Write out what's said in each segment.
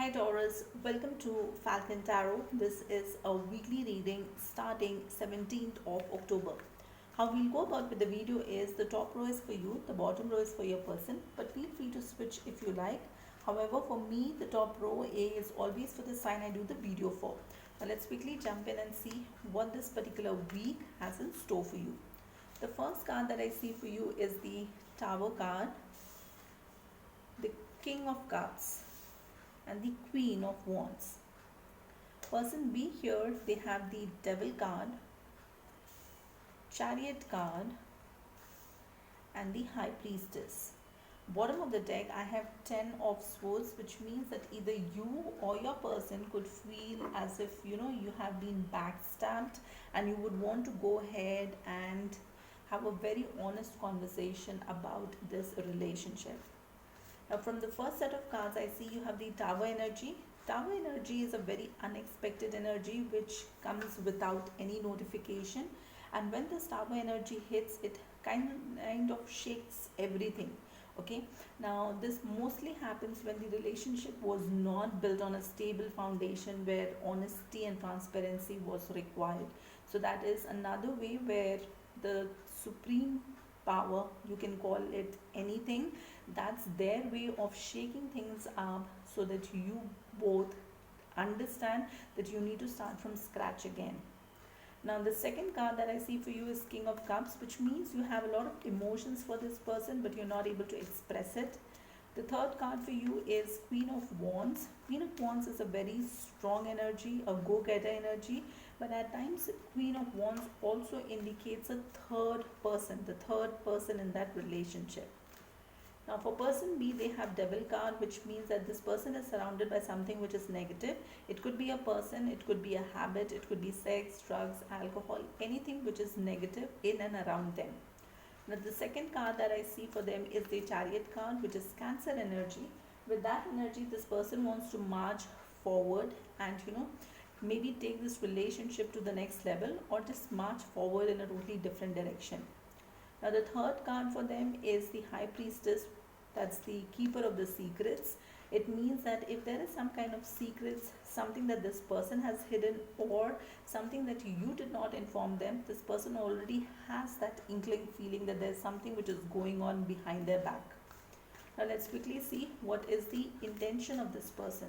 Hi Taurus, welcome to Falcon Tarot. This is a weekly reading starting 17th of October. How we'll go about with the video is the top row is for you, the bottom row is for your person, but feel free to switch if you like. However, for me, the top row is always for the sign I do the video for. Now let's quickly jump in and see what this particular week has in store for you. The first card that I see for you is the Tower card, the King of Cups, and the Queen of Wands. Person B here, they have the Devil card, Chariot card, and the High Priestess. Bottom of the deck, I have 10 of Swords, which means that either you or your person could feel as if you have been backstabbed and you would want to go ahead and have a very honest conversation about this relationship. Now from the first set of cards, I see you have the Tower energy. Tower energy is a very unexpected energy which comes without any notification, and when this Tower energy hits, it kind of shakes everything. Okay, now this mostly happens when the relationship was not built on a stable foundation where honesty and transparency was required. So that is another way where the supreme power, you can call it anything, that's their way of shaking things up so that you both understand that you need to start from scratch again. Now the second card that I see for you is King of Cups, which means you have a lot of emotions for this person but you're not able to express it. The third card for you is Queen of Wands. Queen of Wands is a very strong energy, a go-getter energy, but at times Queen of Wands also indicates a the third person in that relationship. Now for person B, they have Devil card, which means that this person is surrounded by something which is negative. It could be a person, it could be a habit, it could be sex, drugs, alcohol, anything which is negative in and around them. Now the second card that I see for them is the Chariot card, which is Cancer energy. With that energy, this person wants to march forward and maybe take this relationship to the next level or just march forward in a totally different direction. Now the third card for them is the High Priestess. That's the keeper of the secrets. It means that if there is some kind of secrets, something that this person has hidden or something that you did not inform them, this person already has that inkling feeling that there's something which is going on behind their back. Now let's quickly see what is the intention of this person.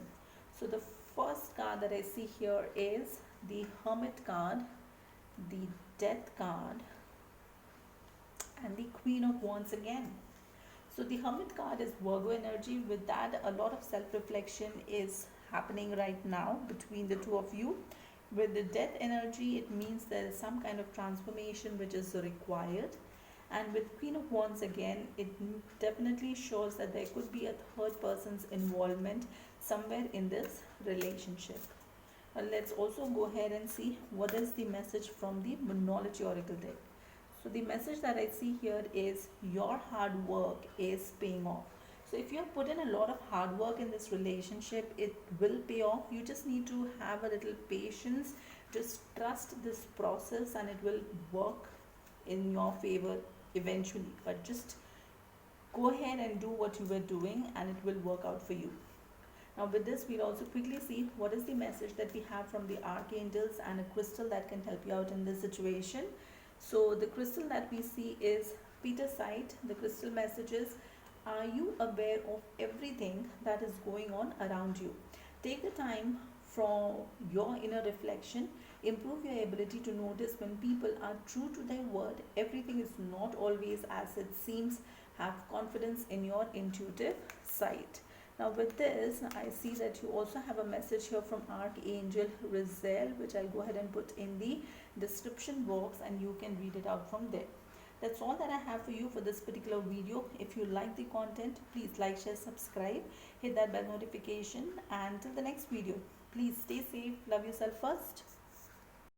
So the first card that I see here is the Hermit card, the Death card, and the Queen of Wands again. So the Hermit card is Virgo energy. With that, a lot of self-reflection is happening right now between the two of you. With the Death energy, it means there is some kind of transformation which is required. And with Queen of Wands again, it definitely shows that there could be a third person's involvement somewhere in this relationship. Let's also go ahead and see what is the message from the Moonology Oracle deck. So the message that I see here is your hard work is paying off. So if you have put in a lot of hard work in this relationship, it will pay off. You just need to have a little patience. Just trust this process and it will work in your favor eventually. But just go ahead and do what you were doing and it will work out for you. Now with this, we'll also quickly see what is the message that we have from the archangels and a crystal that can help you out in this situation. So the crystal that we see is Petersite. The crystal messages: are you aware of everything that is going on around you? Take the time from your inner reflection. Improve your ability to notice when people are true to their word. Everything is not always as it seems. Have confidence in your intuitive sight. Now with this, I see that you also have a message here from Archangel Rizal, which I'll go ahead and put in the description box and you can read it out from there. That's all that I have for you for this particular video. If you like the content, please like, share, subscribe, hit that bell notification, and till the next video, please stay safe, love yourself first.